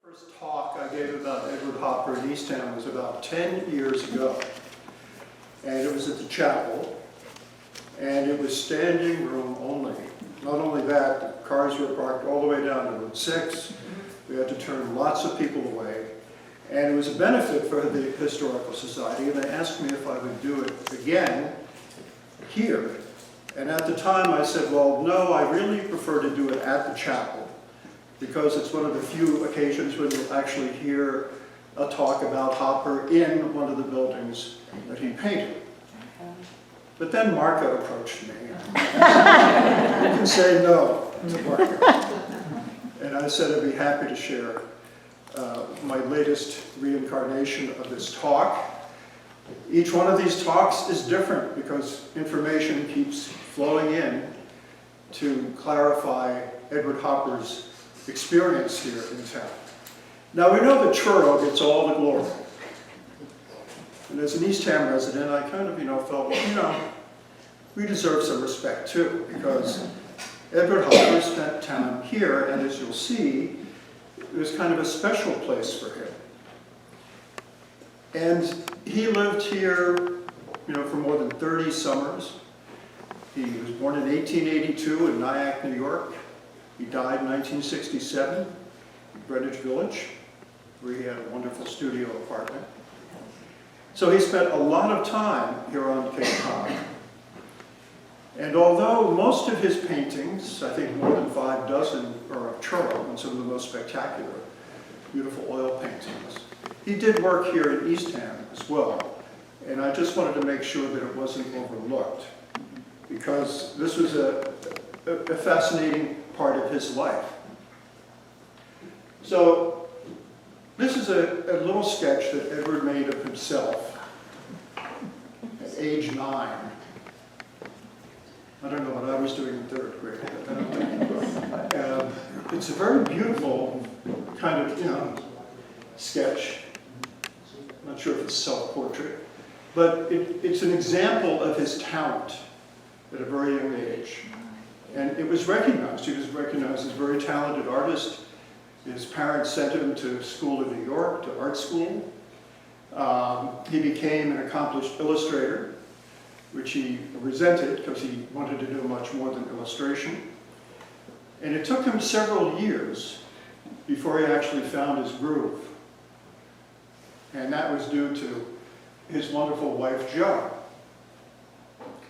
First talk I gave about Edward Hopper in Eastham was about 10 years ago. And it was at the chapel, and it was standing room only. Not only that, the cars were parked all the way down to Route 6. We had to turn lots of people away. And it was a benefit for the Historical Society, and they asked me if I would do it again here. And at the time I said, well, no, I really prefer to do it at the chapel, because it's one of the few occasions when you'll actually hear a talk about Hopper in one of the buildings that he painted. But then Marco approached me. You can say no to Marco. And I said I'd be happy to share my latest reincarnation of this talk. Each one of these talks is different because information keeps flowing in to clarify Edward Hopper's experience here in town. Now we know that Truro gets all the glory. And as an Eastham resident, I kind of, felt, well, we deserve some respect too, because Edward Hopper spent time here, and as you'll see, it was kind of a special place for him. And he lived here, for more than 30 summers. He was born in 1882 in Nyack, New York. He died in 1967 in Greenwich Village, where he had a wonderful studio apartment. So he spent a lot of time here on Cape Cod. And although most of his paintings, I think more than 6 are of Truro, and some of the most spectacular, beautiful oil paintings, he did work here in Eastham as well. And I just wanted to make sure that it wasn't overlooked, because this was a fascinating part of his life. So this is a little sketch that Edward made of himself at age 9. I don't know what I was doing in 3rd grade. It's a very beautiful kind of, sketch. I'm not sure if it's self-portrait, but it's an example of his talent at a very young age. And it was recognized. He was recognized as a very talented artist. His parents sent him to school in New York, to art school. He became an accomplished illustrator, which he resented because he wanted to do much more than illustration. And it took him several years before he actually found his groove. And that was due to his wonderful wife, Jo.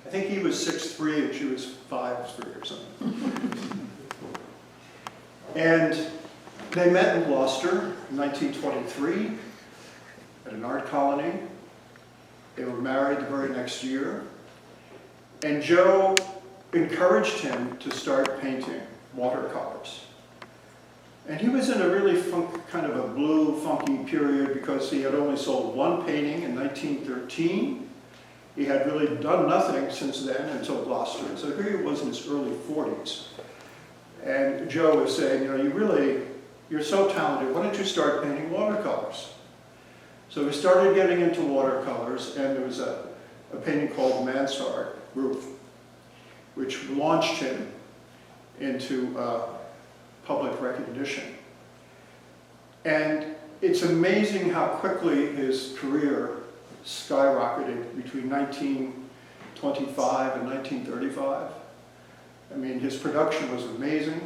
I think he was 6'3" and she was 5'3" or something. And they met in Gloucester in 1923 at an art colony. They were married the very next year. And Jo encouraged him to start painting watercolors. And he was in a really kind of a blue, funky period because he had only sold 1 painting in 1913. He had really done nothing since then until Gloucester. So here he was in his early 40s. And Jo was saying, you're so talented, why don't you start painting watercolors? So he started getting into watercolors, and there was a painting called Mansard Roof, which launched him into public recognition. And it's amazing how quickly his career skyrocketed between 1925 and 1935. I mean, his production was amazing.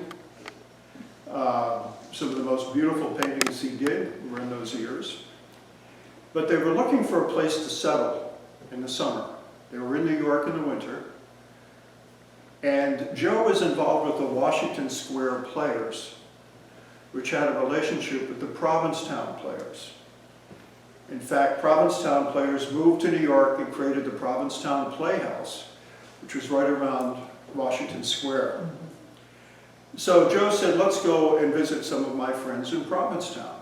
Some of the most beautiful paintings he did were in those years. But they were looking for a place to settle in the summer. They were in New York in the winter. And Jo was involved with the Washington Square Players, which had a relationship with the Provincetown Players. In fact, Provincetown Players moved to New York and created the Provincetown Playhouse, which was right around Washington Square. So Jo said, let's go and visit some of my friends in Provincetown.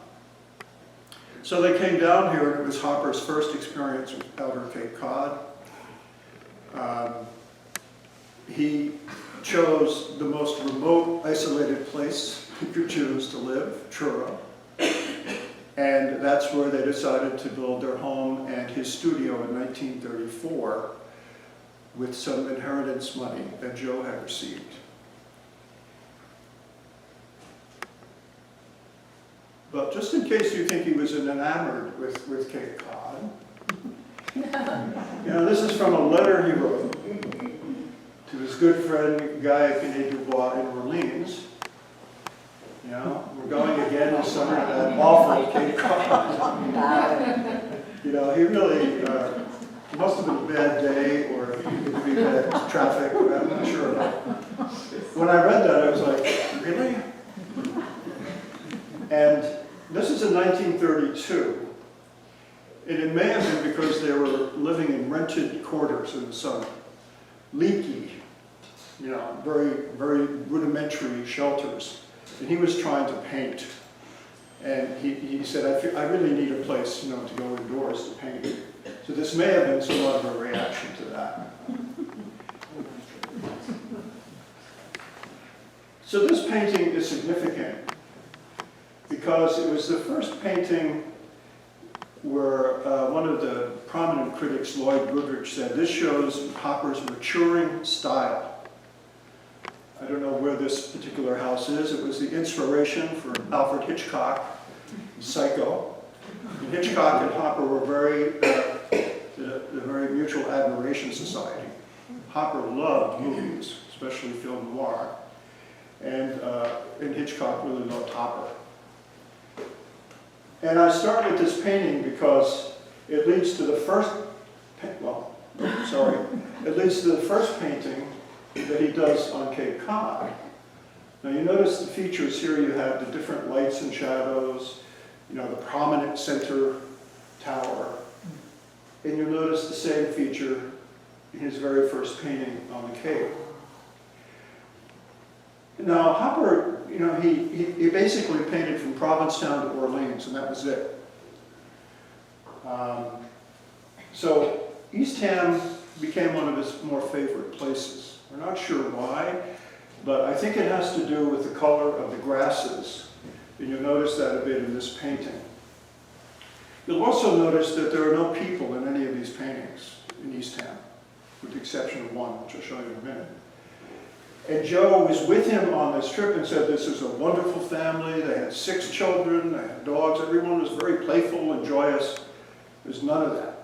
So they came down here, and it was Hopper's first experience with Outer Cape Cod. He chose the most remote, isolated place he could choose to live, Truro. And that's where they decided to build their home and his studio in 1934 with some inheritance money that Jo had received. But just in case you think he was enamored with Cape Cod, you know, this is from a letter he wrote to his good friend Guy Dubois in Orleans. You know, we're going again this summer to that awful Cape Cod. You know, he really, it must have been a bad day, or it could be bad traffic, I'm not sure. But when I read that, I was like, really? And this is in 1932. And it may have been because they were living in rented quarters in the summer. Leaky, you know, very, very rudimentary shelters. And he was trying to paint. And he said, I really need a place, you know, to go indoors to paint. So this may have been somewhat of a reaction to that. So this painting is significant because it was the first painting where one of the prominent critics, Lloyd Goodrich, said, this shows Hopper's maturing style. I don't know where this particular house is. It was the inspiration for Alfred Hitchcock, Psycho. And Hitchcock and Hopper were the very mutual admiration society. Hopper loved movies, especially film noir. And Hitchcock really loved Hopper. And I start with this painting because it leads to the first, it leads to the first painting that he does on Cape Cod. Now you notice the features here. You have the different lights and shadows, you know, the prominent center tower. And you'll notice the same feature in his very first painting on the Cape. Now Hopper, you know, he basically painted from Provincetown to Orleans, and that was it. So Eastham became one of his more favorite places. We're not sure why, but I think it has to do with the color of the grasses. And you'll notice that a bit in this painting. You'll also notice that there are no people in any of these paintings in Eastham, with the exception of one, which I'll show you in a minute. And Joe was with him on this trip and said this is a wonderful family. They had 6 children, they had dogs. Everyone was very playful and joyous. There's none of that.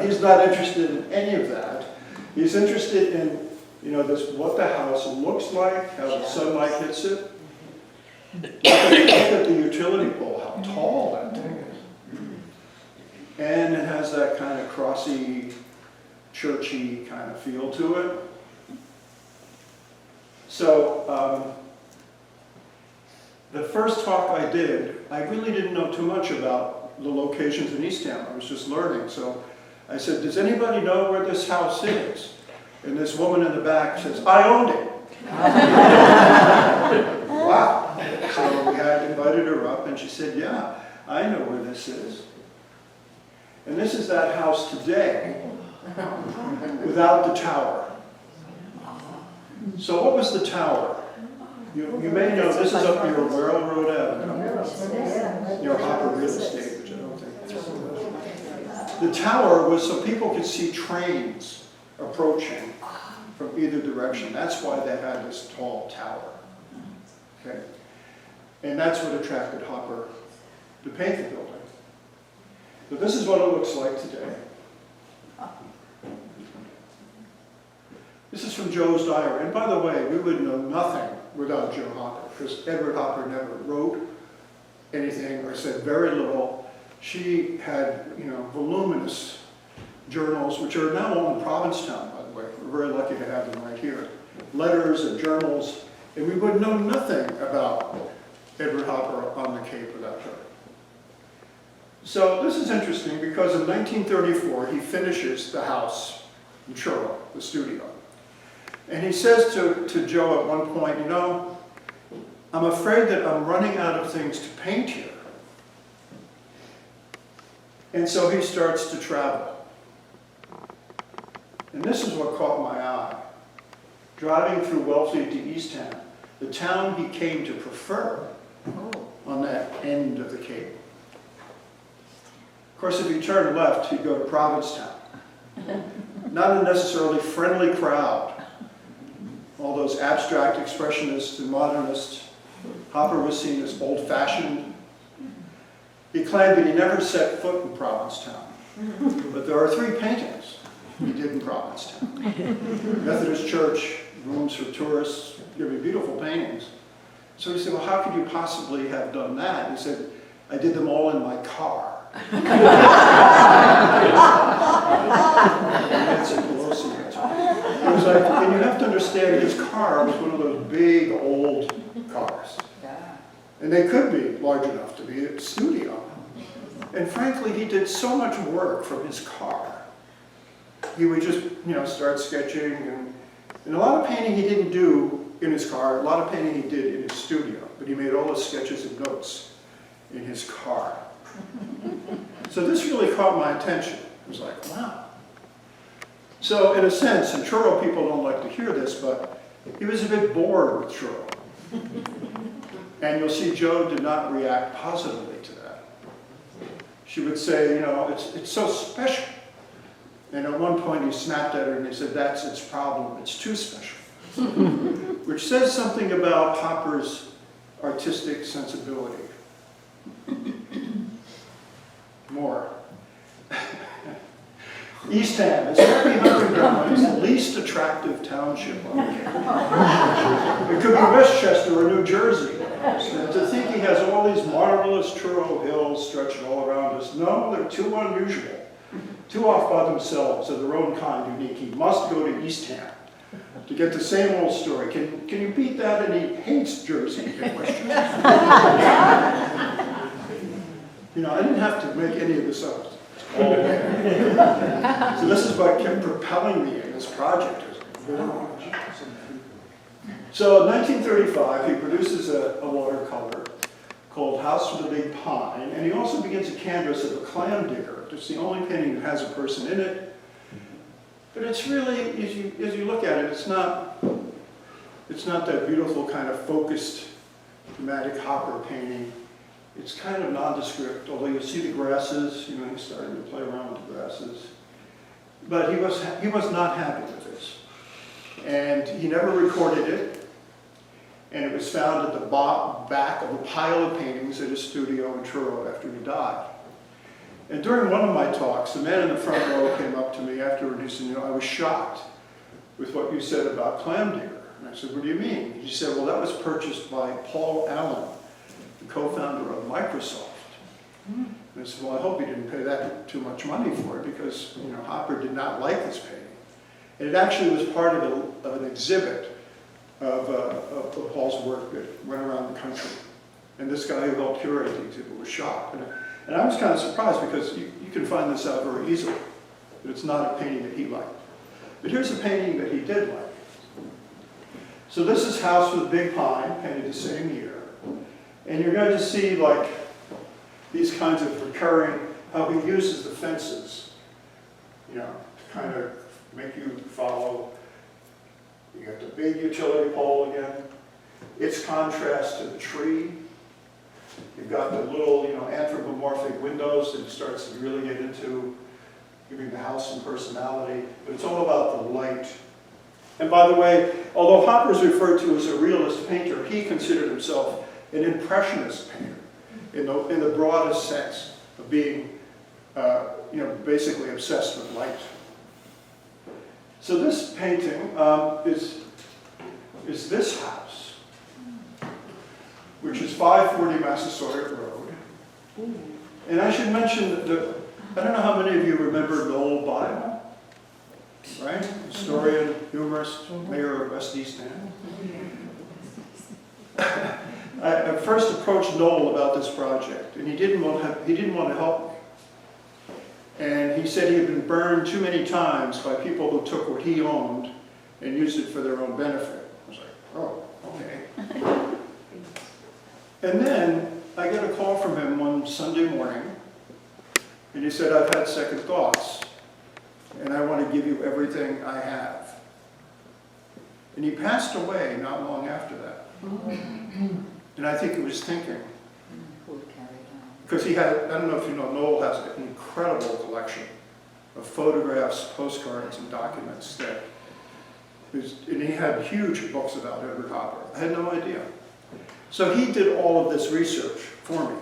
He's not interested in any of that. He's interested in, you know, what the house looks like, how the sunlight hits it. Look at the utility pole, how tall that thing is. And it has that kind of crossy, churchy kind of feel to it. So, the first talk I did, I really didn't know too much about the locations in Eastham. I was just learning. So I said, does anybody know where this house is? And this woman in the back says, I owned it. Wow. So we had invited her up, and she said, yeah, I know where this is. And this is that house today, without the tower. So what was the tower? You may know this is up near Railroad Avenue, near Hopper Real Estate, which I don't think. The tower was so people could see trains approaching from either direction. That's why they had this tall tower. Okay? And that's what attracted Hopper to paint the building. But this is what it looks like today. This is from Joe's diary. And by the way, we would know nothing without Joe Hopper, because Edward Hopper never wrote anything or said very little. She had, you know, voluminous journals, which are now all in Provincetown, by the way. We're very lucky to have them right here. Letters and journals, and we would know nothing about Edward Hopper on the Cape without her. So this is interesting because in 1934, he finishes the house in Truro, the studio. And he says to Joe at one point, you know, I'm afraid that I'm running out of things to paint here. And so he starts to travel. And this is what caught my eye. Driving through Wellfleet to Eastham, the town he came to prefer on that end of the Cape. Of course, if you turn left, he'd go to Provincetown. Not a necessarily friendly crowd. All those abstract expressionists and modernists Hopper was seen as old-fashioned. He claimed that he never set foot in Provincetown. But there are 3 paintings he did in Provincetown. Methodist Church, rooms for tourists, giving beautiful paintings. So he said, well, how could you possibly have done that? He said, I did them all in my car. Nancy Pelosi answered. It was like, and you have to understand, his car was one of those big, old cars. And they could be large enough to be a studio. And frankly, he did so much work from his car. He would just, start sketching. And a lot of painting he didn't do in his car, a lot of painting he did in his studio. But he made all his sketches and notes in his car. So this really caught my attention. It was like, wow. So in a sense, and Truro people don't like to hear this, but he was a bit bored with Truro. And you'll see Jo did not react positively to that. She would say, it's so special. And at one point he snapped at her and he said, that's its problem, it's too special. Which says something about Hopper's artistic sensibility. More. Eastham is happy hunting ground. It's the least attractive township on the campus. It could be Westchester or New Jersey. And to think he has all these marvelous Truro hills stretching all around us. No, they're too unusual. Too off by themselves, of their own kind, unique. He must go to Eastham to get the same old story. Can you beat that? And he hates Jersey in Westchester. I didn't have to make any of this up. All there. So this is what kept propelling me in this project. So in 1935, he produces a watercolor called House with a Big Pine, and he also begins a canvas of a clam digger. It's the only painting that has a person in it. But it's really, as you look at it, it's not that beautiful kind of focused, dramatic Hopper painting. It's kind of nondescript, although you see the grasses, he's starting to play around with the grasses. But he was not happy with this. And he never recorded it. And it was found at the back of a pile of paintings at his studio in Truro after he died. And during one of my talks, the man in the front row came up to me afterward and he said, I was shocked with what you said about clam digger. And I said, what do you mean? He said, well, that was purchased by Paul Allen, the co-founder of Microsoft. And I said, well, I hope he didn't pay that too much money for it because, Hopper did not like this painting. And it actually was part of an exhibit of Paul's work that went around the country. And this guy who helped curate the exhibit was shocked. And I was kind of surprised because you can find this out very easily. But it's not a painting that he liked. But here's a painting that he did like. So this is House with a Big Pine, painted the same year. And you're going to see like these kinds of recurring, how he uses the fences, to kind of make you follow. You got the big utility pole again. Its contrast to the tree. You've got the little, anthropomorphic windows that it starts to really get into, giving the house some personality. But it's all about the light. And by the way, although Hopper is referred to as a realist painter, he considered himself an impressionist painter in the broadest sense of being, basically obsessed with light. So this painting is this house, which is 540 Massasoit Road. And I should mention that I don't know how many of you remember Noel Bile, right? Historian, humorist, mayor of West Eastham. I first approached Noel about this project, and he didn't want to help me. And he said he had been burned too many times by people who took what he owned and used it for their own benefit. I was like, oh, okay. And then I got a call from him one Sunday morning, and he said, I've had second thoughts, and I want to give you everything I have. And he passed away not long after that. And I think he was thinking, because he had, I don't know if you know, Noel has an incredible collection of photographs, postcards, and documents and he had huge books about Edward Hopper. I had no idea. So he did all of this research for me.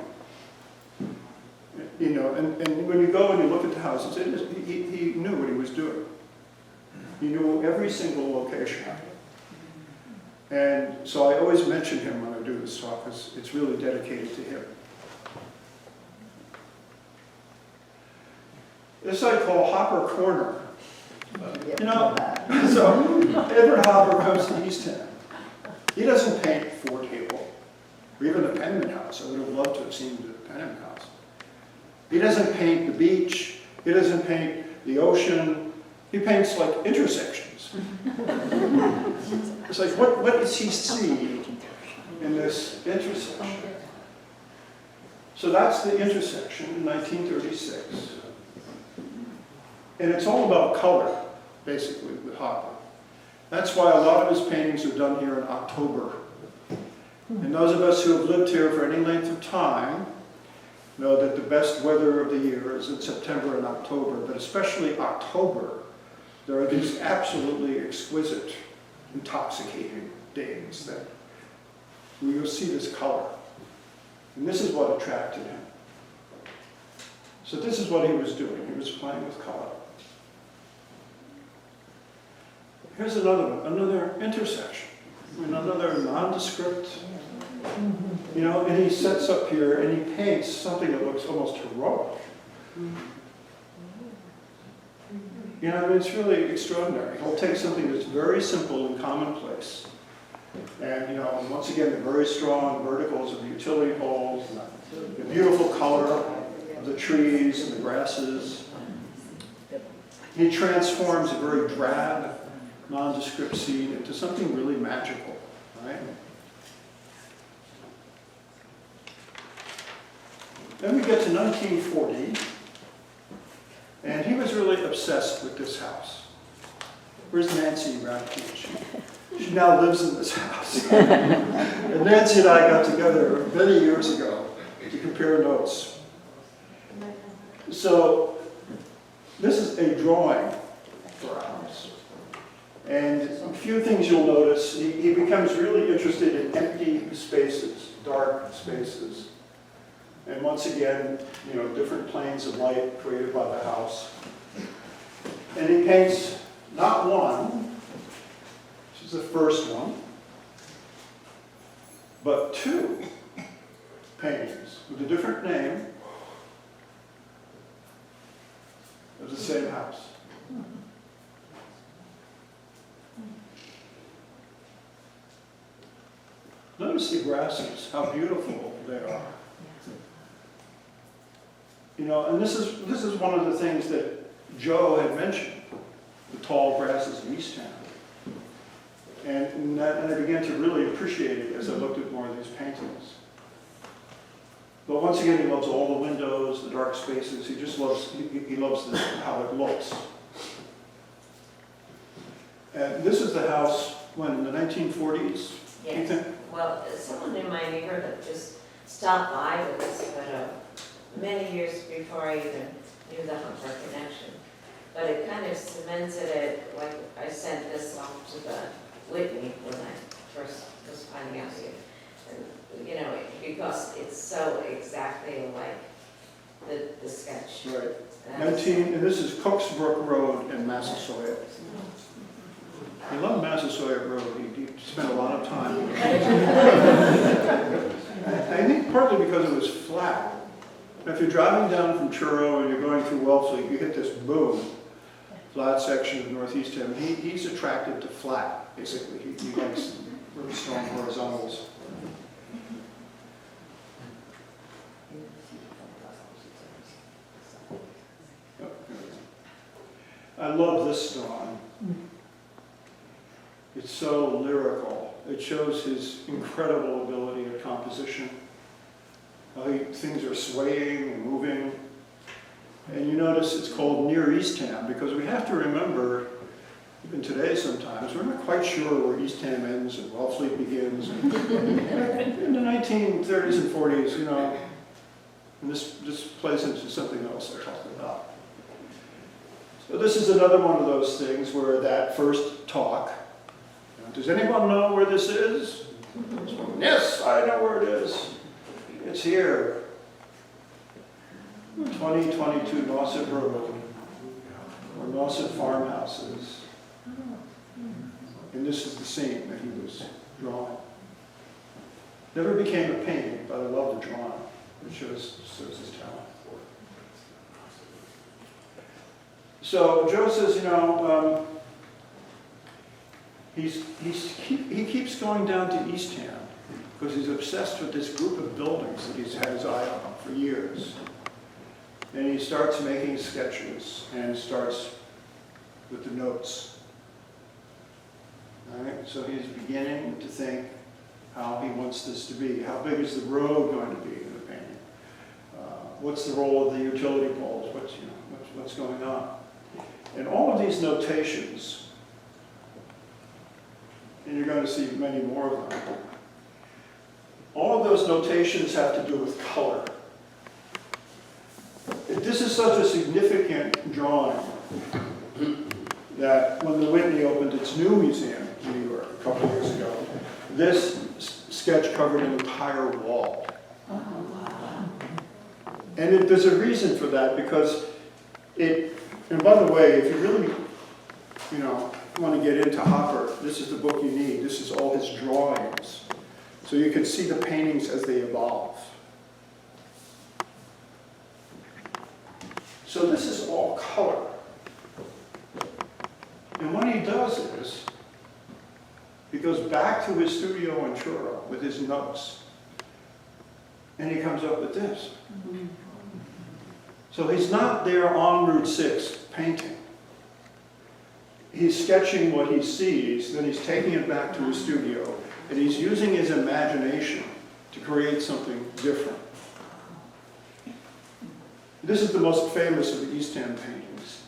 You know, and when you go and you look at the houses, he knew what he was doing. He knew every single location. And so I always mention him when I do this talk, because it's really dedicated to him. This I call Hopper Corner. You know, so Edward Hopper comes to Eastham. He doesn't paint Ford Hable, or even the Penman House. I would have loved to have seen the Penman House. He doesn't paint the beach. He doesn't paint the ocean. He paints like intersections. It's like, what does he see in this intersection? So that's the intersection in 1936. And it's all about color, basically, with Hopper. That's why a lot of his paintings are done here in October. And those of us who have lived here for any length of time know that the best weather of the year is in September and October, but especially October, there are these absolutely exquisite, intoxicating days that where you'll see this color. And this is what attracted him. So this is what he was doing. He was playing with color. Here's another one, another intersection, another nondescript. You know, and he sets up here and he paints something that looks almost heroic. You know, I mean, it's really extraordinary. He'll take something that's very simple and commonplace. And, you know, once again, the very strong verticals of the utility poles, the beautiful color of the trees and the grasses. He transforms a very drab, nondescript scene into something really magical, right? Then we get to 1940, and he was really obsessed with this house. Where's Nancy around here? She now lives in this house. And Nancy and I got together many years ago to compare notes. So this is a drawing for our house. And a few things you'll notice. He becomes really interested in empty spaces, dark spaces. And once again, you know, different planes of light created by the house. And he paints not one, this is the first one, but two paintings with a different name of the same house. Notice the grasses, how beautiful they are. You know, and this is one of the things that Joe had mentioned, the tall grasses of Eastham. And I began to really appreciate it as I looked at more of these paintings. But once again, he loves all the windows, the dark spaces. He just loves, he loves how it looks. And this is the house, when, in the 1940s? Yes. Well, someone in my neighborhood just stopped by with us, but many years before I even knew the Hopper connection. But it kind of cemented it, like I sent this off to the Whitney when I first was finding out here. And, you know, because it's so exactly like the sketch. Right. And this is Cooksbrook Road in Massasoit. He loved Massasoit Road. He spent a lot of time. I think partly because it was flat. Now, if you're driving down from Truro and you're going through Wellesley, you hit this boom, flat section of North Eastham. He's attracted to flat, basically. He likes really strong horizontals. I love this drawing. It's so lyrical. It shows his incredible ability at composition. Things are swaying and moving. And you notice it's called Near Eastham because we have to remember, even today sometimes, we're not quite sure where Eastham ends and Wellesley begins. In the 1930s and 40s, you know, and this plays into something else I talked about. So this is another one of those things where that first talk, does anyone know where this is? Yes, I know where it is. It's here. 2022 Nauset Road, or Nauset Farmhouses. And this is the scene that he was drawing. Never became a painting, but I love the drawing. It shows his talent. So Joe says, you know, he keeps going down to Eastham because he's obsessed with this group of buildings that he's had his eye on for years. And he starts making sketches and starts with the notes. All right? So he's beginning to think how he wants this to be. How big is the road going to be in the painting? What's the role of the utility poles? What's going on? And all of these notations, and you're going to see many more of them, all of those notations have to do with color. This is such a significant drawing that when the Whitney opened its new museum in New York a couple of years ago, this sketch covered an entire wall. And there's a reason for that, because and by the way, if you really, you know, want to get into Hopper, this is the book you need. This is all his drawings. So you can see the paintings as they evolve. So this is all color. And what he does is, he goes back to his studio in Truro with his notes, and he comes up with this. So he's not there on Route 6 painting. He's sketching what he sees, then he's taking it back to his studio, and he's using his imagination to create something different. This is the most famous of the Eastham paintings.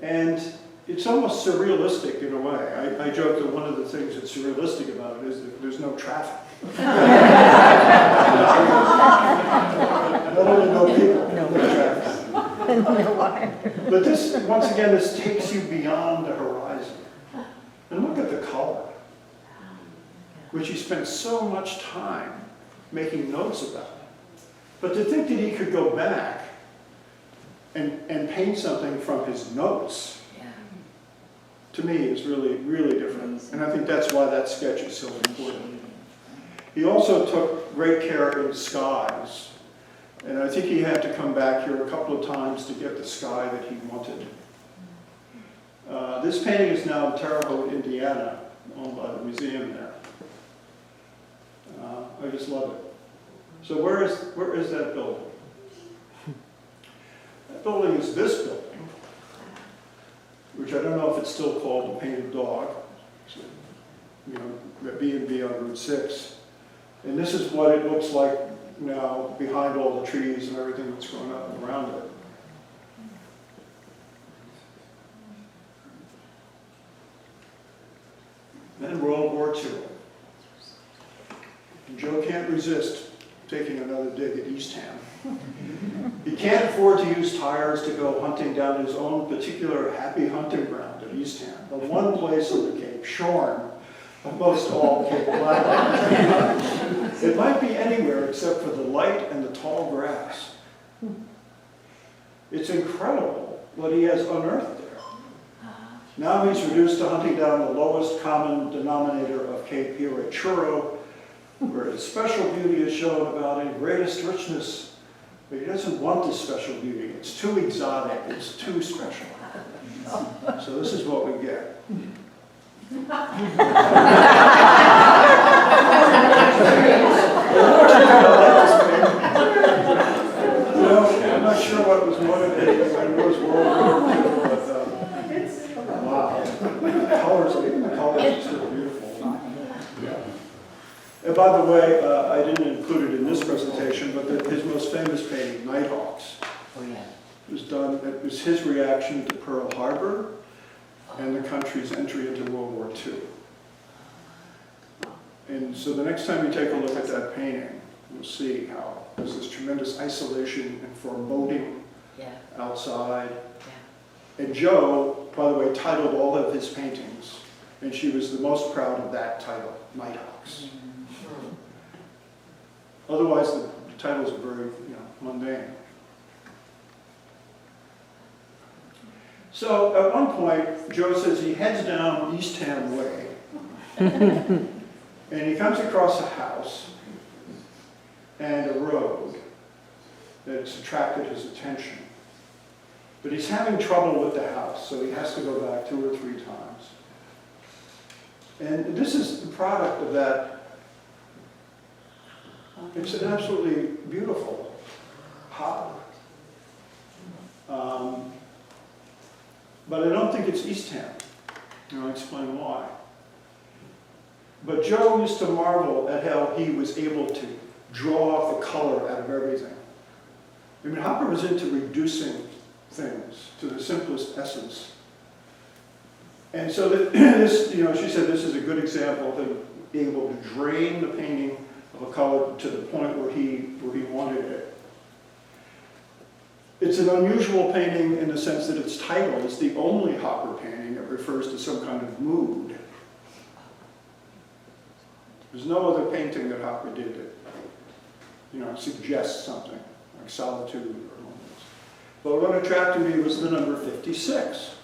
And it's almost surrealistic in a way. I joke that one of the things that's surrealistic about it is that there's no traffic. Not only no people, no traffic. But this, once again, this takes you beyond the horizon. And look at the color, which he spent so much time making notes about. But to think that he could go back and paint something from his notes, to me, is really, really different. And I think that's why that sketch is so important. He also took great care in skies. And I think he had to come back here a couple of times to get the sky that he wanted. This painting is now in Terre Haute, Indiana, owned by the museum there. I just love it. So where is that building? That building is this building, which I don't know if it's still called the Painted Dog. So, you know, the B&B on Route 6. And this is what it looks like now, behind all the trees and everything that's grown up around it. Then World War II. And Joe can't resist taking another dig at Eastham. He can't afford to use tires to go hunting down his own particular happy hunting ground at Eastham, the one place on the Cape, shorn of most all Cape Cod. It might be anywhere except for the light and the tall grass. It's incredible what he has unearthed there. Now he's reduced to hunting down the lowest common denominator of Cape here at Truro, where its special beauty is shown about in greatest richness. But he doesn't want this special beauty. It's too exotic. It's too special. So this is what we get. I'm not sure what was motivating when it was World War II, but wow, the colors are so beautiful. And by the way, I didn't include it in this presentation, but his most famous painting, Nighthawks, it was his reaction to Pearl Harbor and the country's entry into World War II. And so the next time you take a look at that painting, you'll see how there's this tremendous isolation and foreboding outside. And Joe, by the way, titled all of his paintings And she was the most proud of that title, Nighthawks. Otherwise, the titles are very, mundane. So at one point, Joe says he heads down Eastham Way, and he comes across a house and a road that's attracted his attention. But he's having trouble with the house, so he has to go back 2 or 3 times. And this is the product of that. It's an absolutely beautiful hopper. But I don't think it's Eastham. And I'll explain why. But Joe used to marvel at how he was able to draw off the color out of everything. I mean, Hopper was into reducing things to the simplest essence. And so that this, she said this is a good example of him being able to drain the painting of a color to the point where he wanted it. It's an unusual painting in the sense that its title is the only Hopper painting that refers to some kind of mood. There's no other painting that Hopper did that, suggests something, like solitude or loneliness. But what attracted me was the number 56.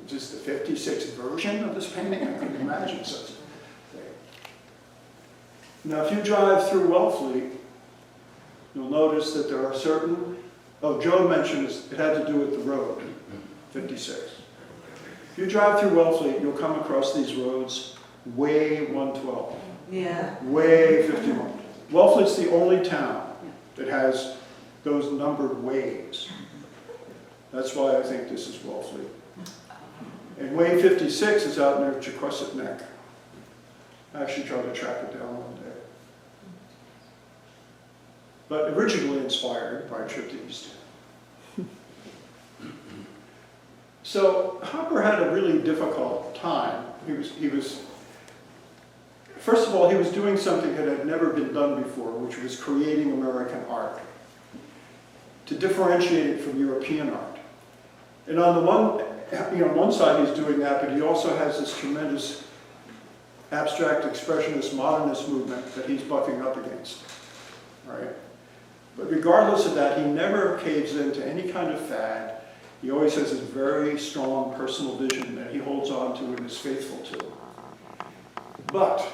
Is this the 56th version of this painting? I couldn't imagine such a thing. Now, if you drive through Wellfleet, you'll notice that there are certain, Joe mentioned it had to do with the road, 56. If you drive through Wellfleet, you'll come across these roads, way 112, way 51. Wellfleet's the only town that has those numbered ways. That's why I think this is Wellfleet. And way 56 is out near Chequasit Neck. I actually tried to track it down one day. But originally inspired by a trip to Eastham. So Hopper had a really difficult time. He was, first of all, he was doing something that had never been done before, which was creating American art, to differentiate it from European art. And on the one side he's doing that, but he also has this tremendous abstract expressionist modernist movement that he's bucking up against, right? But regardless of that, he never caves into any kind of fad. He always has this very strong personal vision that he holds on to and is faithful to. But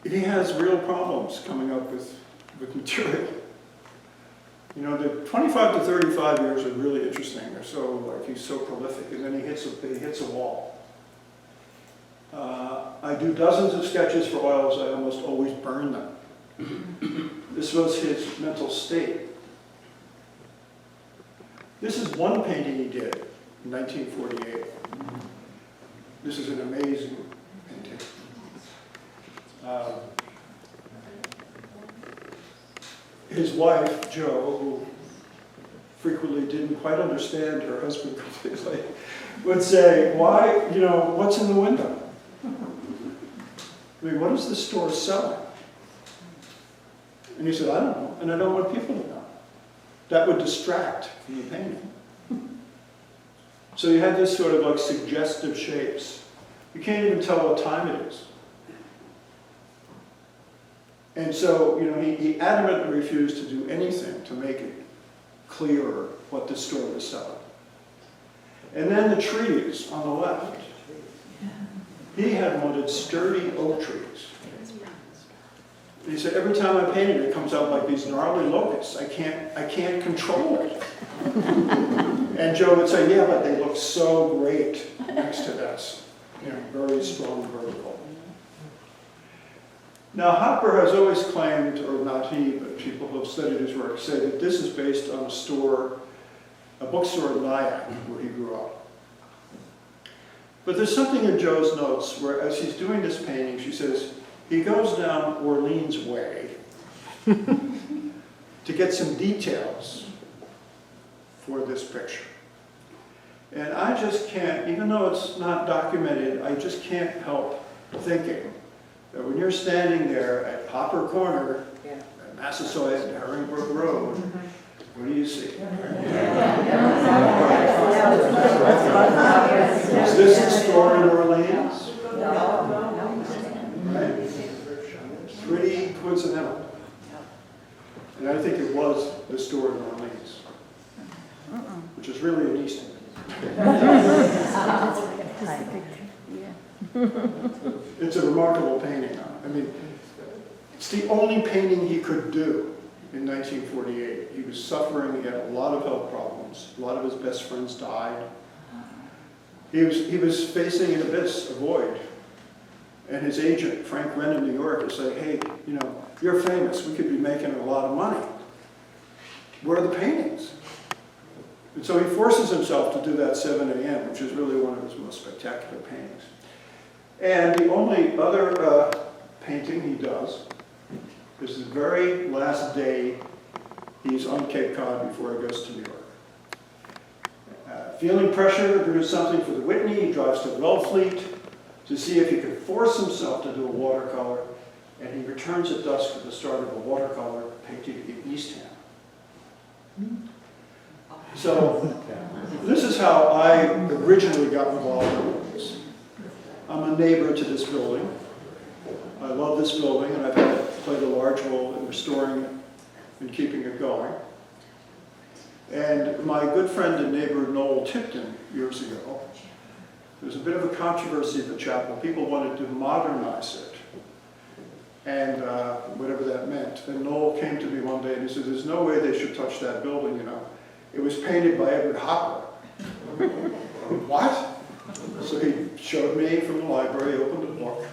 he has real problems coming up with material. The 25 to 35 years are really interesting. They're so, he's so prolific, and then he hits a wall. I do dozens of sketches for oils. I almost always burn them. This was his mental state. This is one painting he did in 1948. This is an amazing painting. His wife, Jo, who frequently didn't quite understand her husband completely, would say, why, what's in the window? I mean, what is the store selling? And he said, I don't know, and I don't want people to know. That would distract from the painting. So you have this sort of suggestive shapes. You can't even tell what time it is. And so, he adamantly refused to do anything to make it clearer what the store was selling. And then the trees on the left. He had wanted sturdy oak trees. And he said, every time I paint it, it comes out like these gnarly locusts. I can't control it. And Joe would say, yeah, but they look so great next to this. Very strong vertical. Now, Hopper has always claimed, or not he, but people who have studied his work say that this is based on a bookstore in Nyack, where he grew up. But there's something in Jo's notes where, as he's doing this painting, she says, he goes down Orleans Way to get some details for this picture. And I just can't, even though it's not documented, I just can't help thinking that when you're standing there at Hopper Corner, at Massasoit and Herringbrook Road, what do you see? Is this the store in Orleans? think it was the store in Orleans, which is really in Eastham. It's a remarkable painting. I mean, it's the only painting he could do in 1948. He was suffering, he had a lot of health problems. A lot of his best friends died. He was facing an abyss, a void. And his agent, Frank Wren in New York, is saying, hey, you know, you're famous, we could be making a lot of money. Where are the paintings? And so he forces himself to do that 7 a.m., which is really one of his most spectacular paintings. And the only other painting he does is the very last day he's on Cape Cod before he goes to New York. Feeling pressure to produce something for the Whitney, he drives to Wellfleet to see if he can force himself to do a watercolor, and he returns at dusk at the start of a watercolor painted in Eastham. So this is how I originally got involved in this. I'm a neighbor to this building. I love this building, and I've played a large role in restoring it and keeping it going. And my good friend and neighbor Noel Tipton, years ago, there was a bit of a controversy at the chapel. People wanted to modernize it, and whatever that meant. And Noel came to me one day and he said, there's no way they should touch that building, you know. It was painted by Edward Hopper. What? So he showed me from the library, opened a book.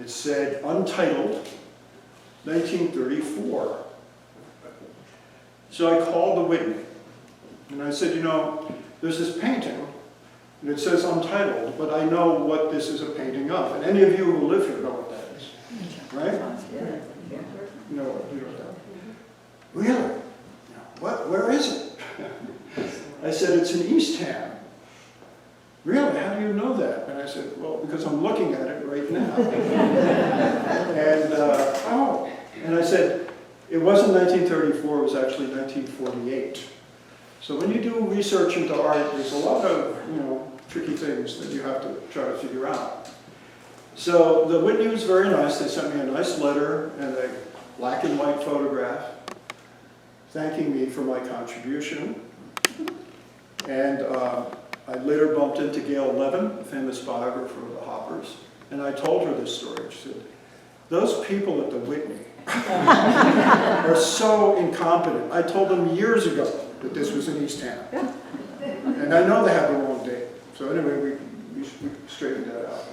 It said, Untitled, 1934. So I called the Whitney, and I said, you know, there's this painting, and it says Untitled, but I know what this is a painting of. And any of you who live here know what that is, right? You know what that is. Really? What? Where is it? I said, it's in Eastham. Really? How do you know that? And I said, well, because I'm looking at it right now. And I said, it wasn't 1934, it was actually 1948. So when you do research into art, there's a lot of, you know, tricky things that you have to try to figure out. So the Whitney was very nice. They sent me a nice letter and a black and white photograph thanking me for my contribution. And I later bumped into Gail Levin, a famous biographer of the Hoppers, and I told her this story. She said, those people at the Whitney are so incompetent. I told them years ago that this was in Eastham. And I know they have the wrong date. So anyway, we straightened that out.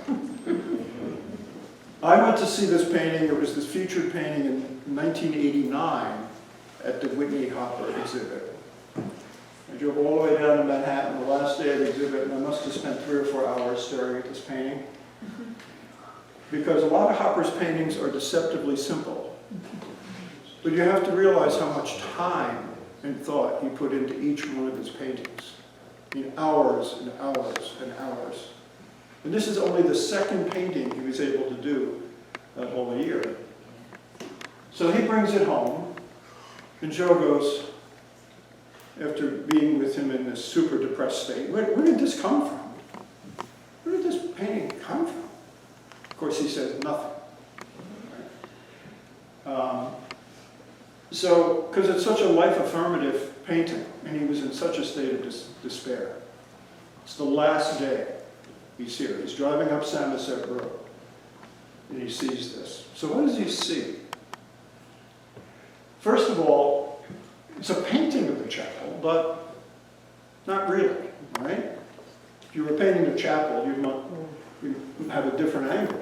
I went to see this painting. It was this featured painting in 1989 at the Whitney Hopper exhibit. I drove all the way down to Manhattan the last day of the exhibit, and I must have spent 3 or 4 hours staring at this painting. Because a lot of Hopper's paintings are deceptively simple. But you have to realize how much time and thought he put into each one of his paintings. I mean, hours and hours and hours. And this is only the second painting he was able to do that whole year. So he brings it home, and Joe goes, after being with him in this super depressed state, where did this come from? Where did this painting come from? Of course, he says nothing. So, because it's such a life-affirmative painting, and he was in such a state of despair. It's the last day he's here. He's driving up Somerset Road, and he sees this. So what does he see? Have First of all, it's a painting of the chapel, but not really, right? If you were painting the chapel, you have a different angle.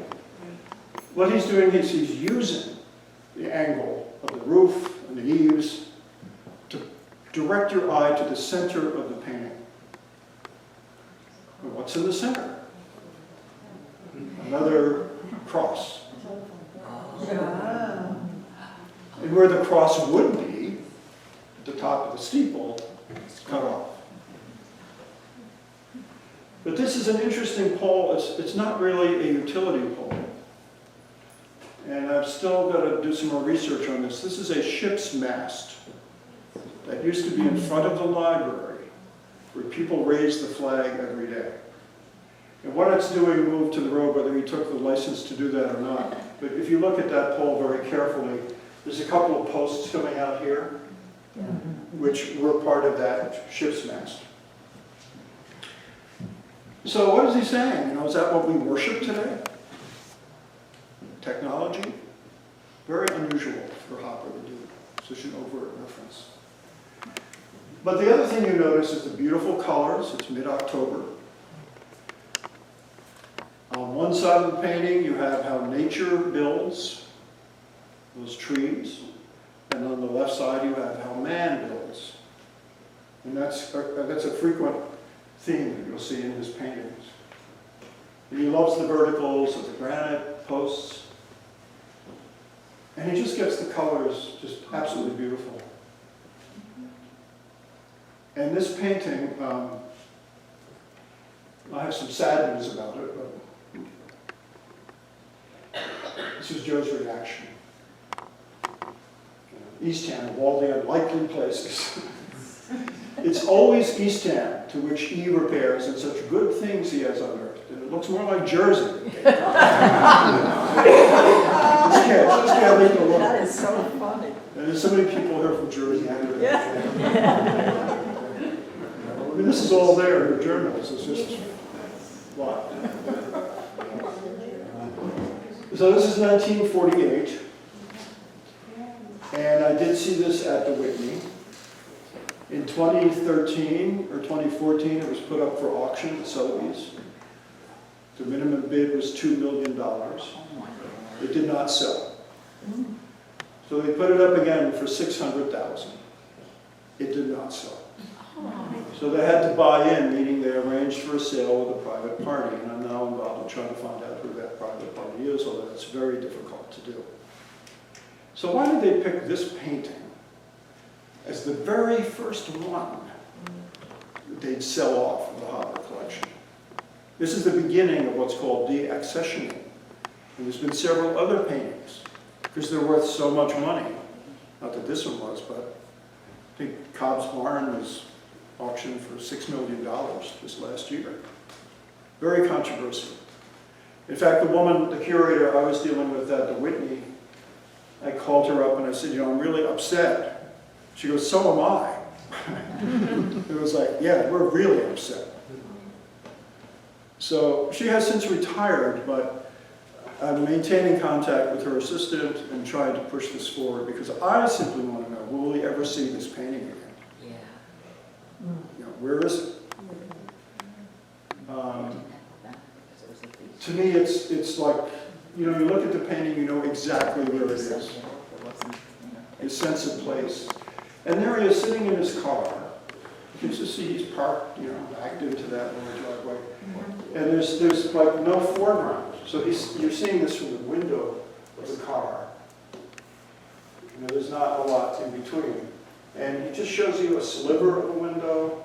What he's doing is he's using the angle of the roof and the eaves to direct your eye to the center of the painting. And what's in the center? Another cross. And where the cross would be, at the top of the steeple, it's cut off. But this is an interesting pole. It's not really a utility pole. And I've still got to do some more research on this. This is a ship's mast that used to be in front of the library where people raised the flag every day. And what it's doing moved to the road, whether he took the license to do that or not. But if you look at that pole very carefully, There's a couple of posts coming out here, which were part of that ship's mast. So what is he saying? You know, is that what we worship today? Technology? Very unusual for Hopper to do such an overt reference. But the other thing you notice is the beautiful colors. It's mid-October. On one side of the painting, you have how nature builds those trees. And on the left side, you have how man builds. And that's a frequent theme that you'll see in his paintings. And he loves the verticals of the granite posts. And he just gets the colors just absolutely beautiful. And this painting, I have some sad news about it, but this is Joe's reaction. Eastham, of all the unlikely places. It's always Eastham to which he repairs, and such good things he has unearthed. And it looks more like Jersey. This can't leave it alone. That is so funny. And there's so many people here from Jersey. Yeah. I mean, this is all there in the journals. It's just what. So this is 1948. And I did see this at the Whitney. In 2013 or 2014, it was put up for auction at Sotheby's. The minimum bid was $2 million. It did not sell. So they put it up again for $600,000. It did not sell. So they had to buy in, meaning they arranged for a sale with a private party. And I'm now involved in trying to find out who that private party is, although it's very difficult to do. So why did they pick this painting as the very first one that they'd sell off of the Hopper collection? This is the beginning of what's called deaccessioning. And there's been several other paintings, because they're worth so much money. Not that this one was, but I think Cobb's Barn was auctioned for $6 million just last year. Very controversial. In fact, the woman, the curator I was dealing with at the Whitney, I called her up and I said, you know, I'm really upset. She goes, so am I. It was like, yeah, we're really upset. So she has since retired, but I'm maintaining contact with her assistant and trying to push this forward because I simply want to know, will we ever see this painting again? Yeah. You know, where is it? To me, it's like, you know, you look at the painting, you know exactly where it is. His sense of place. And there he is sitting in his car. You can just see he's parked, you know, backed into that little driveway. And there's like no foreground. So you're seeing this from the window of the car. You know, there's not a lot in between. And he just shows you a sliver of a window,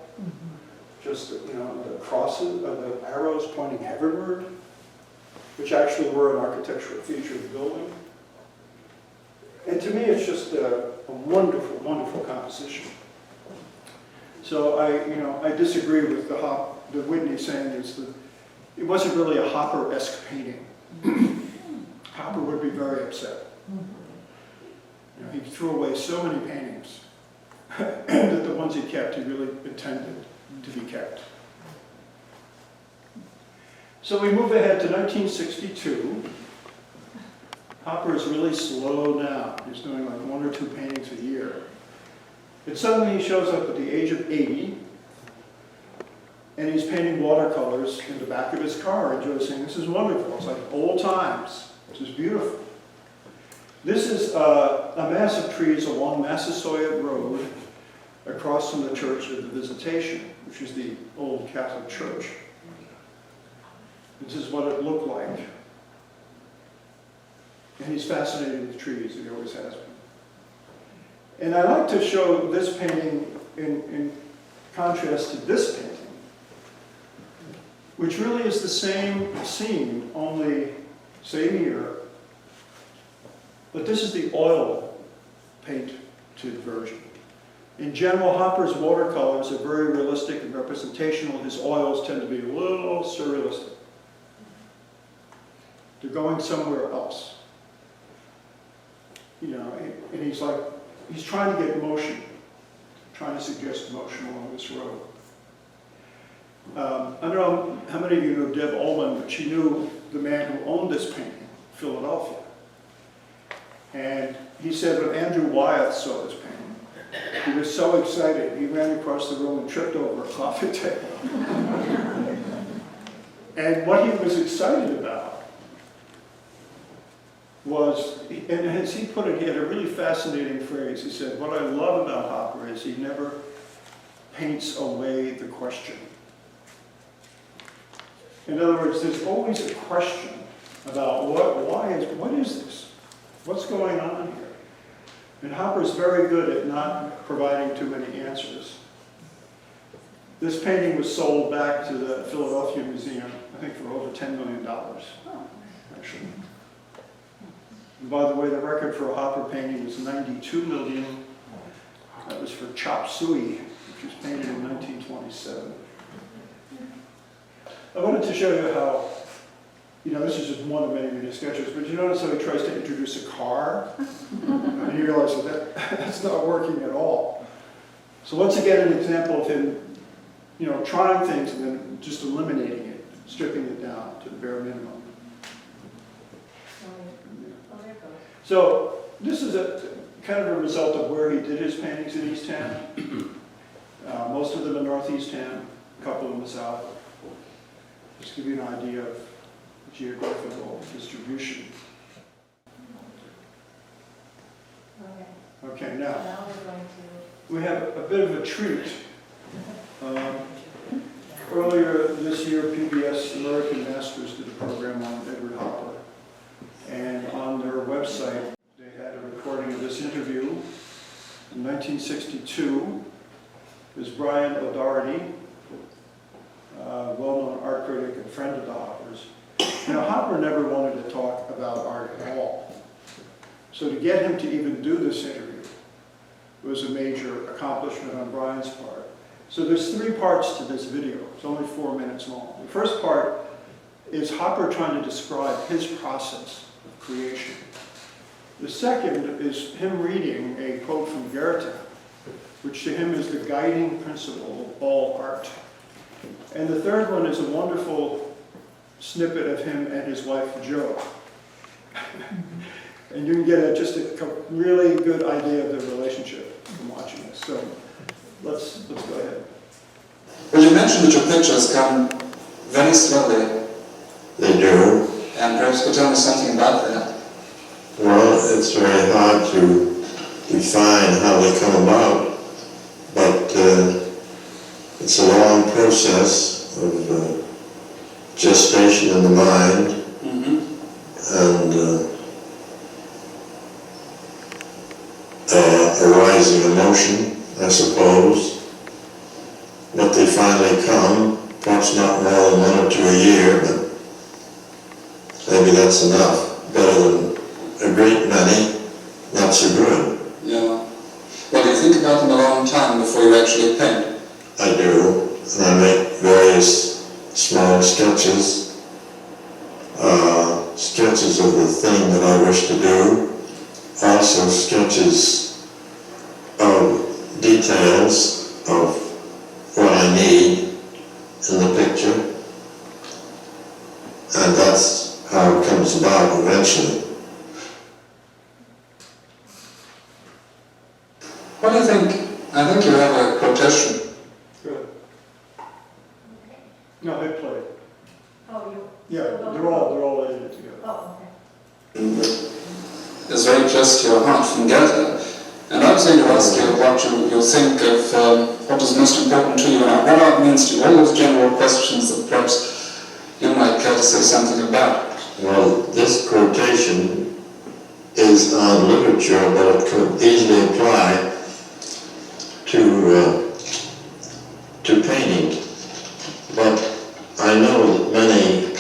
just, you know, the crosses, the arrows pointing heavenward, which actually were an architectural feature of the building. And to me, it's just a wonderful, wonderful composition. So I disagree with the Whitney saying it wasn't really a Hopper-esque painting. Hopper would be very upset. You know, he threw away so many paintings that the ones he kept, he really intended to be kept. So we move ahead to 1962. Hopper is really slow now. He's doing like 1 or 2 paintings a year. And suddenly he shows up at the age of 80, and he's painting watercolors in the back of his car. And Joe's saying, this is wonderful. It's like old times. This is beautiful. This is a mass of trees along Massasoit Road across from the Church of the Visitation, which is the old Catholic church. This is what it looked like. And he's fascinated with trees, he always has been. And I like to show this painting in contrast to this painting, which really is the same scene, only same year. But this is the oil painted version. In general, Hopper's watercolors are very realistic and representational. His oils tend to be a little surrealistic. They're going somewhere else. you know, and he's like, he's trying to get motion, trying to suggest motion along this road. I don't know how many of you know Deb Ullman, but she knew the man who owned this painting, Philadelphia. And he said when Andrew Wyeth saw this painting, he was so excited, he ran across the room and tripped over a coffee table. And what he was excited about was, and as he put it, he had a really fascinating phrase. He said, what I love about Hopper is he never paints away the question. In other words, there's always a question about what is this? What's going on here? And Hopper's very good at not providing too many answers. This painting was sold back to the Philadelphia Museum, I think for over $10 million, actually. And by the way, the record for a Hopper painting was $92 million. That was for Chop Suey, which was painted in 1927. I wanted to show you how, you know, this is just one of many, many sketches, but you notice how he tries to introduce a car? And you realize that's not working at all. So once again, an example of him, you know, trying things and then just eliminating it, stripping it down to the bare minimum. So this is a kind of a result of where he did his paintings in Eastham. Most of them in Northeast Ham, a couple in the South. Just to give you an idea of geographical distribution. Okay, now we're going to... we have a bit of a treat. Earlier this year, PBS American Masters did a program on Edward Hopper. And on their website, they had a recording of this interview. In 1962, it was Brian O'Doherty, a well-known art critic and friend of the Hoppers. You know, Hopper never wanted to talk about art at all. So to get him to even do this interview was a major accomplishment on Brian's part. So there's 3 parts to this video. It's only 4 minutes long. The first part is Hopper trying to describe his process of creation. The second is him reading a quote from Goethe, which to him is the guiding principle of all art. And the third one is a wonderful snippet of him and his wife, Jo. And you can get just a really good idea of their relationship from watching this. So let's go ahead. Well, you mentioned that your pictures come very slowly. They do. And perhaps you could tell me something about that. Well, it's very hard to define how they come about, but it's a long process of gestation in the mind, and arising emotion, I suppose. But they finally come, perhaps not more than 1 or 2 a year, but maybe that's enough. Better than a great many, not so good. Yeah. Well, do you think about them a long time before you actually paint? I do, and I make various small sketches, sketches of the thing that I wish to do, also sketches of details of what I need in the picture, and that's how it comes about eventually. What do you think? I think you have a quotation. Good. No, they play. Oh, you... Yeah, they're all edited together. Oh, okay. Is very close to your heart from Goethe. And I was going to ask you what you think of what is most important to you and what art means to you, all those general questions that perhaps you might care to say something about. Well, this quotation is on literature, but it could easily apply to painting. But I know that many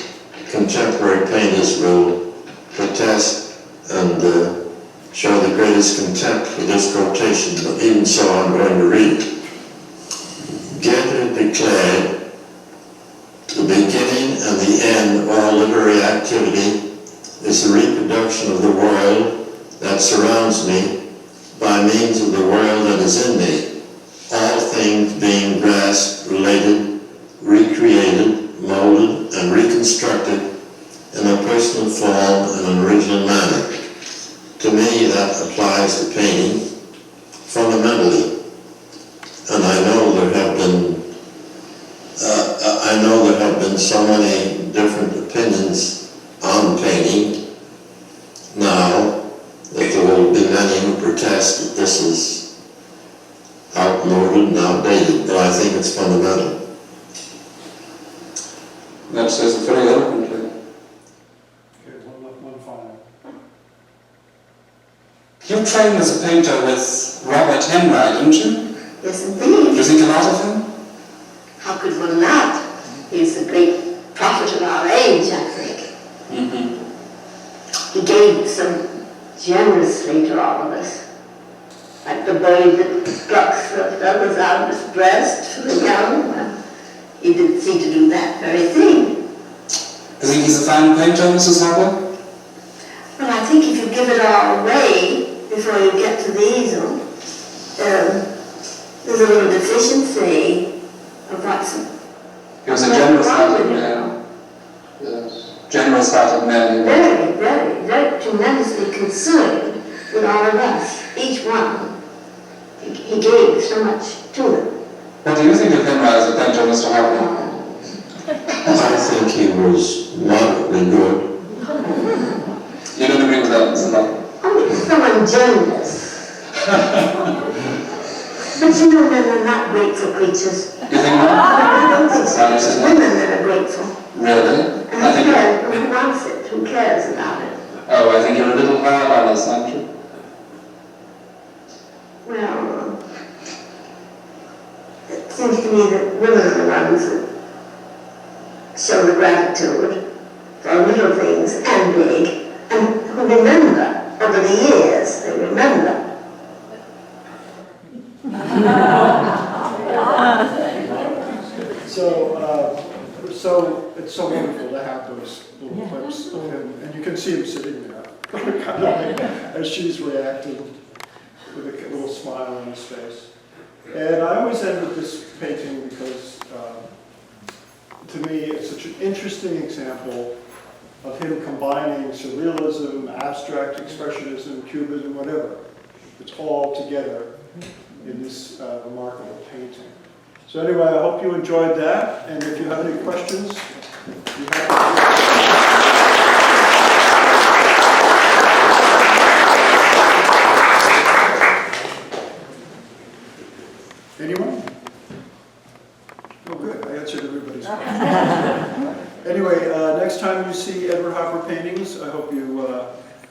contemporary painters will protest and show the greatest contempt for this quotation, but even so I'm going to read it. Goethe declared, "The beginning and the end of all literary activity is the reproduction of the world that surrounds me by means of the world that is in me, all things being grasped, related, recreated, molded, and reconstructed in a personal form and an original manner. To me, that applies to painting fundamentally. And I know there have been so many different opinions on painting now that there will be many who protest that this is outmoded and outdated, but I think it's fundamental. That says it very eloquently. Okay, one final. You trained as a painter with Robert Henry, didn't you? Yes, Do you indeed. think a lot of him? How could one not? He's the great prophet of our age, I think. Mm-hmm. He gave so generously to all of us. Like the bird that plucks the feathers out of his breast for the young. Well, he did seem to do that very thing. You think he's a fine painter, Mrs. Hopper? But I think if you give it all away before you get to the easel, there's a little deficiency of what's He was a what's generous wrong hearted with it. man. Yes. Generous hearted man. he was. Very, very, very tremendously concerned with all of us, each one. He gave so much to them. What do you think of Henry as a painter, Mr. Hopper? I think he was moderately good. You don't agree with that, Mr. Hopper? Oh, he's so ungenerous. But you know, men are not grateful creatures. You think not? I don't think so. It's Honestly? women that are grateful. Really? And I think. who wants it? Who cares about it? Oh, I think you're a little hard on us, aren't you? Well, it seems to me that women are the ones that show the gratitude for little things and big, and who remember over the years, they remember. So it's so wonderful to have those little clips of him, and you can see him sitting there, kind of like, as she's reacting with a little smile on his face. And I always end with this painting because, to me, it's such an interesting example of him combining surrealism, abstract expressionism, cubism, whatever. It's all together in this remarkable painting. So anyway, I hope you enjoyed that, and if you have any questions, you Anyone? Oh, good, I answered everybody's question. Anyway, next time you see Edward Hopper paintings, I hope you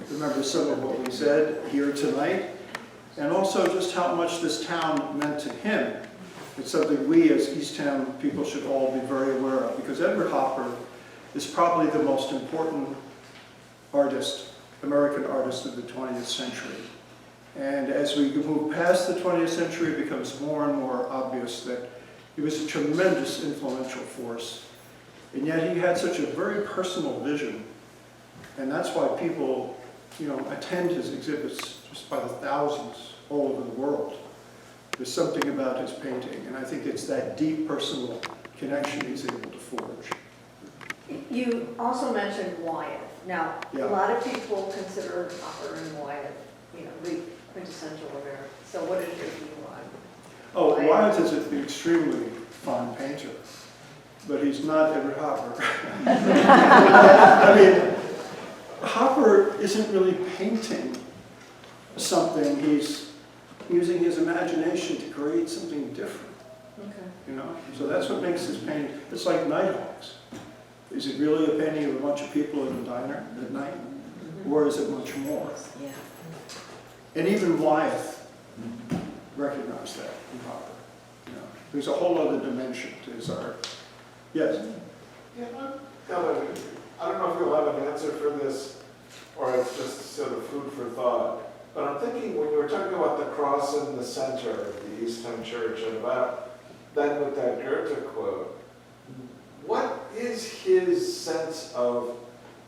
remember some of what we said here tonight, and also just how much this town meant to him. It's something we as Eastham people should all be very aware of, because Edward Hopper is probably the most important artist, American artist of the 20th century. And as we move past the 20th century, it becomes more and more obvious that he was a tremendous influential force. And yet he had such a very personal vision. And that's why people, attend his exhibits just by the thousands all over the world. There's something about his painting, and I think it's that deep personal connection he's able to forge. You also mentioned Wyatt. Now, Yeah. a lot of people consider Hopper and Wyatt, the quintessential American. So what is your view on? Oh, Wyatt is an extremely fine painter, but he's not Edward Hopper. I mean, Hopper isn't really painting something, he's using his imagination to create something different, Okay. So that's what makes his painting, it's like Nighthawks. Is it really a painting of a bunch of people in a diner at night? Or is it much more? Yeah. And even Wyeth recognized that in Hopper. There's a whole other dimension to his art. Yes? Yeah, I don't know if you'll have an answer for this, or it's just sort of food for thought. But I'm thinking when you were talking about the cross in the center of the Eastham Church and about then with that Goethe quote, what is his sense of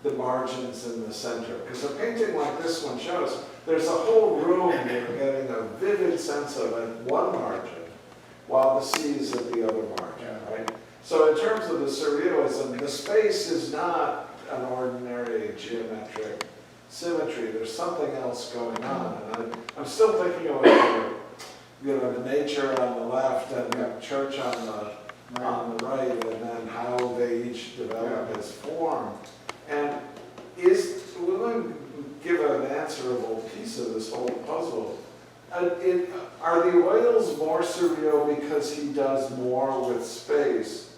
the margins in the center. Because a painting like this one shows, there's a whole room you're getting a vivid sense of at one margin, while the sea is at the other margin, right? So in terms of the surrealism, the space is not an ordinary geometric symmetry. There's something else going on. And I'm still thinking of the nature on the left and the church on the right, and then how they each develop as form. And we're going to give an answerable piece of this whole puzzle. Are the oils more surreal because he does more with space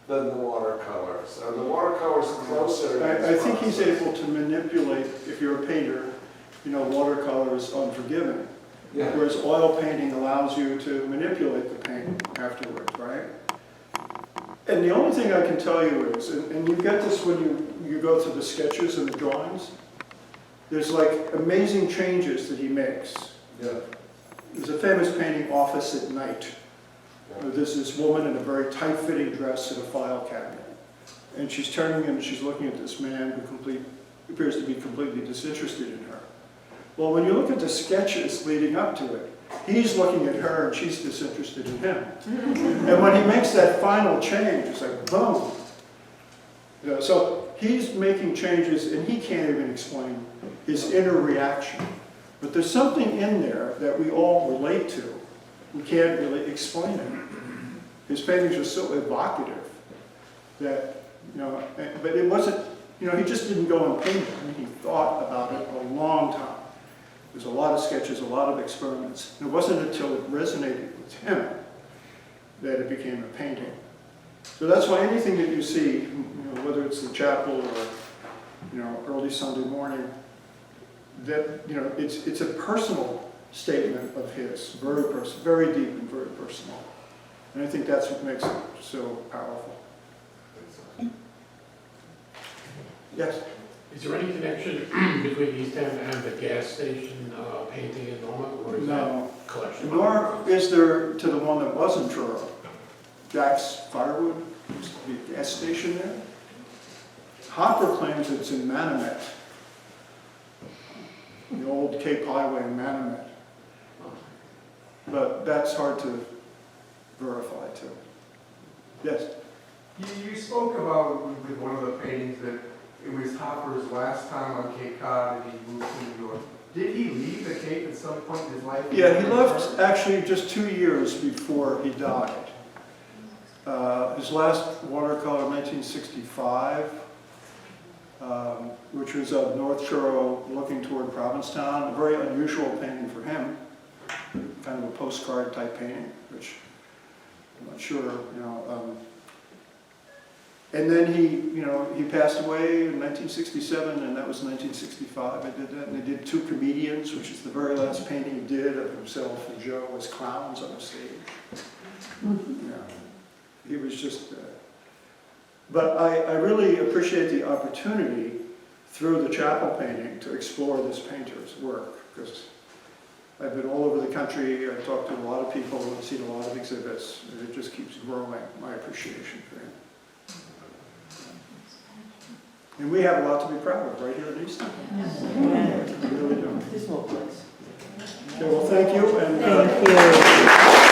than the watercolors? Are the watercolors closer? I think he's able to manipulate, if you're a painter, watercolor is unforgiving. Yeah. Whereas oil painting allows you to manipulate the paint afterwards, right? And the only thing I can tell you is, and you get this when you go through the sketches and the drawings, there's like amazing changes that he makes. Yeah. There's a famous painting, Office at Night. There's this woman in a very tight-fitting dress in a file cabinet. And she's turning and she's looking at this man who appears to be completely disinterested in her. Well, when you look at the sketches leading up to it, he's looking at her and she's disinterested in him. And when he makes that final change, it's like, boom. So he's making changes and he can't even explain his inner reaction. But there's something in there that we all relate to. We can't really explain it. His paintings are so evocative that, but it wasn't, he just didn't go and paint it. I mean, he thought about it a long time. There's a lot of sketches, a lot of experiments. And it wasn't until it resonated with him that it became a painting. So that's why anything that you see, whether it's the chapel or, early Sunday morning, that, it's a personal statement of his, very deep and very personal. And I think that's what makes it so powerful. Yes? Is there any connection between Eastham and the gas station painting in Norma, or is No. that collection? Nor is there to the one that was in Truro. Jack's Firewood, used to be a gas station there. Hopper claims it's in Manomet, the old Cape Highway in Manomet. But that's hard to verify too. Yes? You spoke about with one of the paintings that it was Hopper's last time on Cape Cod and he moved to New York. Did he leave the Cape at some point in his life? Yeah, he left actually just 2 years before he died. His last watercolor, 1965, which was of North Truro looking toward Provincetown, a very unusual painting for him, kind of a postcard type painting, which I'm not sure, and then he passed away in 1967, and that was 1965. I did that, and I did Two Comedians, which is the very last painting he did of himself and Joe as clowns on a stage. He was just, but I really appreciate the opportunity through the chapel painting to explore this painter's work, because I've been all over the country, I've talked to a lot of people, and seen a lot of exhibits, and it just keeps growing, my appreciation for him. And we have a lot to be proud of right here in Eastham. We really do. This whole place. Okay, well, thank you. And, Thank you.